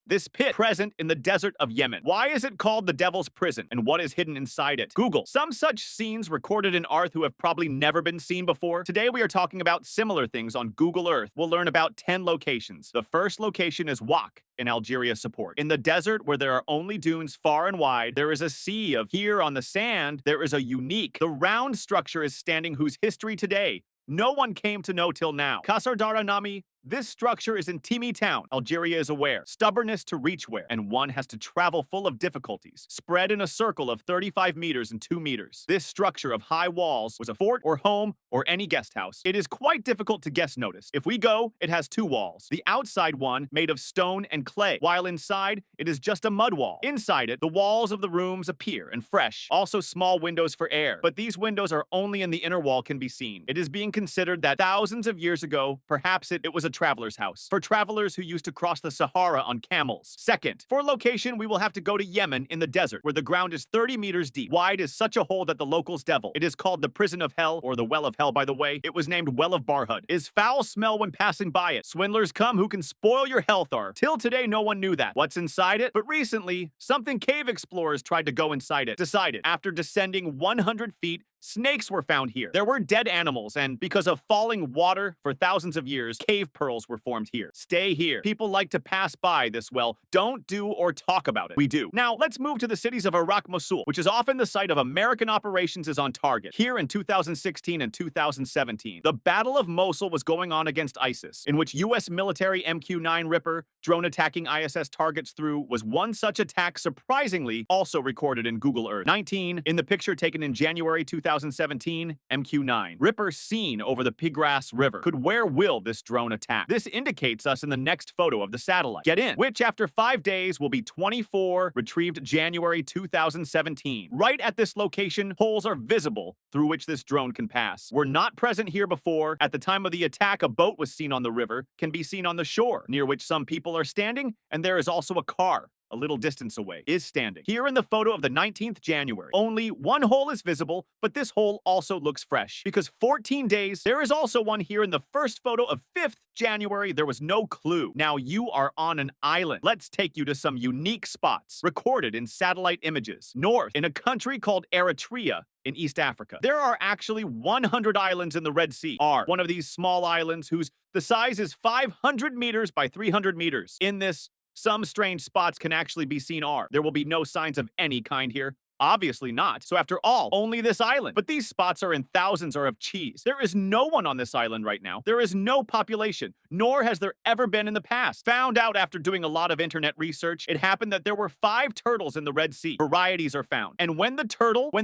This pit present in the desert of Yemen. Why is it called the Devil's Prison, and what is hidden inside it? Google some such scenes recorded in Earth who have probably never been seen before. Today we are talking about similar things on Google Earth. We'll learn about 10 locations. The first location is Wak in Algeria support. In the desert where there are only dunes far and wide, there is a sea of here on the sand, there is a unique. The round structure is standing whose history today no one came to know till now. Kasardara Nami. This structure is in Timi town. Algeria is aware. Stubbornness to reach where, and one has to travel full of difficulties. Spread in a circle of 35 meters and 2 meters. This structure of high walls was a fort or home or any guest house. It is quite difficult to guess notice. If we go, it has 2 walls. The outside one made of stone and clay, while inside it is just a mud wall. Inside it, the walls of the rooms appear and fresh. Also small windows for air, but these windows are only in the inner wall can be seen. It is being considered that thousands of years ago, perhaps it was a traveler's house for travelers who used to cross the Sahara on camels. Second, for location, we will have to go to Yemen in the desert, where the ground is 30 meters deep. Wide is such a hole that the locals devil. It is called the Prison of Hell, or the Well of Hell, by the way. It was named Well of Barhud. Is foul smell when passing by it. Swindlers come who can spoil your health are. Till today, no one knew that. What's inside it? But recently, something cave explorers tried to go inside it. Decided, after descending 100 feet, snakes were found here. There were dead animals, and because of falling water for thousands of years, cave pearls were formed here. Stay here. People like to pass by this well. Don't do or talk about it. We do. Now, let's move to the cities of Iraq, Mosul, which is often the site of American operations is on target. Here in 2016 and 2017, the Battle of Mosul was going on against ISIS, in which U.S. military MQ-9 Ripper drone attacking ISS targets through was one such attack surprisingly also recorded in Google Earth. 19, in the picture taken in January 2017, MQ-9. Ripper seen over the Pigras River. Could where will this drone attack? This indicates us in the next photo of the satellite. Get in, which after 5 days will be 24, retrieved January 2017. Right at this location, holes are visible through which this drone can pass. Were not present here before. At the time of the attack, a boat was seen on the river, can be seen on the shore, near which some people are standing, and there is also a car a little distance away, is standing. Here in the photo of the 19th January, only one hole is visible, but this hole also looks fresh, because 14 days, there is also one here in the first photo of 5th January, there was no clue. Now you are on an island. Let's take you to some unique spots, recorded in satellite images. North, in a country called Eritrea, in East Africa. There are actually 100 islands in the Red Sea. Are one of these small islands whose the size is 500 meters by 300 meters. In this, some strange spots can actually be seen are. There will be no signs of any kind here. Obviously not. So after all, only this island. But these spots are in thousands are of cheese. There is no one on this island right now. There is no population, nor has there ever been in the past. Found out after doing a lot of internet research, it happened that there were 5 turtles in the Red Sea. Varieties are found. And when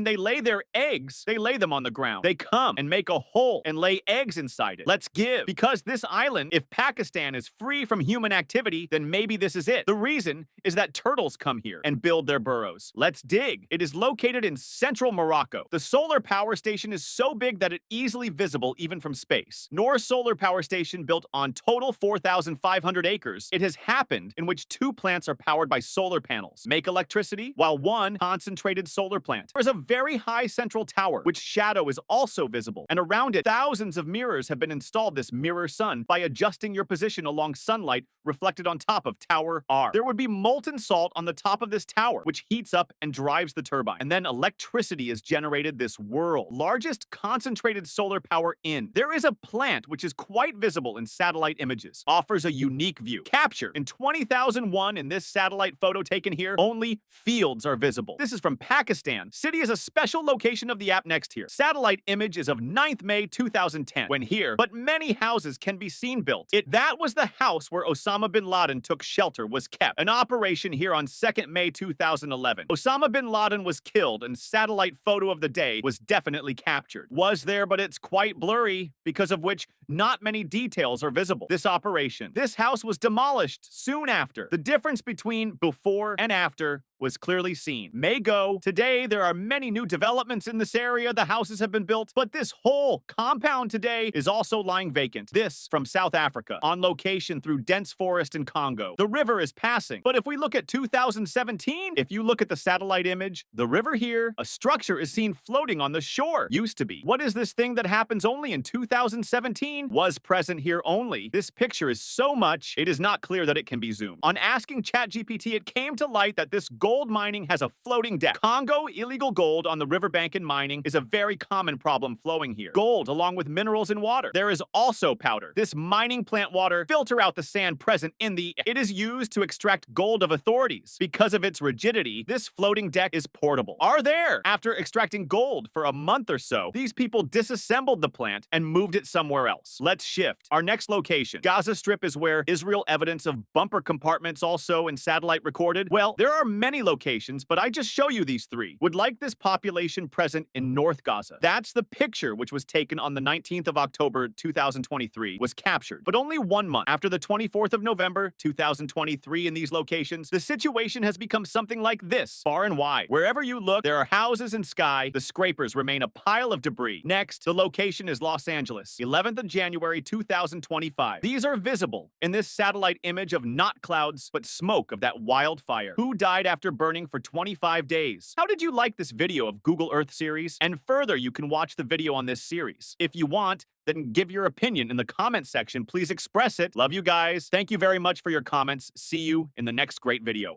they lay their eggs, they lay them on the ground. They come and make a hole and lay eggs inside it. Let's give. Because this island, if Pakistan is free from human activity, then maybe this is it. The reason is that turtles come here and build their burrows. Let's dig. It is located in central Morocco. The solar power station is so big that it easily visible even from space. Noor solar power station built on total 4,500 acres. It has happened in which 2 plants are powered by solar panels, make electricity, while 1 concentrated solar plant. There is a very high central tower, which shadow is also visible, and around it, thousands of mirrors have been installed this mirror sun by adjusting your position along sunlight reflected on top of Tower R. There would be molten salt on the top of this tower, which heats up and drives the turbine. And then electricity is generated this world. Largest concentrated solar power in. There is a plant which is quite visible in satellite images. Offers a unique view. Capture. In 20,001 in this satellite photo taken here, only fields are visible. This is from Pakistan. City is a special location of the app next here. Satellite image is of 9th May 2010 when here, but many houses can be seen built. That was the house where Osama bin Laden took shelter, was kept. An operation here on 2nd May 2011. Osama bin Laden was killed and satellite photo of the day was definitely captured. Was there, but it's quite blurry, because of which not many details are visible. This operation. This house was demolished soon after. The difference between before and after was clearly seen. May go. Today, there are many new developments in this area. The houses have been built, but this whole compound today is also lying vacant. This from South Africa, on location through dense forest in Congo. The river is passing, but if we look at 2017, if you look at the satellite image, The river here, a structure is seen floating on the shore. Used to be. What is this thing that happens only in 2017? Was present here only. This picture is so much, it is not clear that it can be zoomed. On asking ChatGPT, it came to light that this gold mining has a floating deck. Congo illegal gold on the riverbank in mining is a very common problem flowing here. Gold along with minerals in water. There is also powder. This mining plant water filter out the sand present in the. It is used to extract gold of authorities. Because of its rigidity, this floating deck is portable. Are there? After extracting gold for a month or so, these people disassembled the plant and moved it somewhere else. Let's shift. Our next location. Gaza Strip is where Israel evidence of bumper compartments also in satellite recorded. Well, there are many locations, but I just show you these three. Would like this population present in North Gaza. That's the picture which was taken on the 19th of October 2023 was captured. But only 1 month after the 24th of November 2023 in these locations, the situation has become something like this, far and wide. Wherever you look, there are houses and sky. The scrapers remain a pile of debris. Next, the location is Los Angeles, 11th of January 2025. These are visible in this satellite image of not clouds, but smoke of that wildfire. Who died after burning for 25 days? How did you like this video of Google Earth series? And further, you can watch the video on this series. If you want, then give your opinion in the comment section. Please express it. Love you guys. Thank you very much for your comments. See you in the next great video.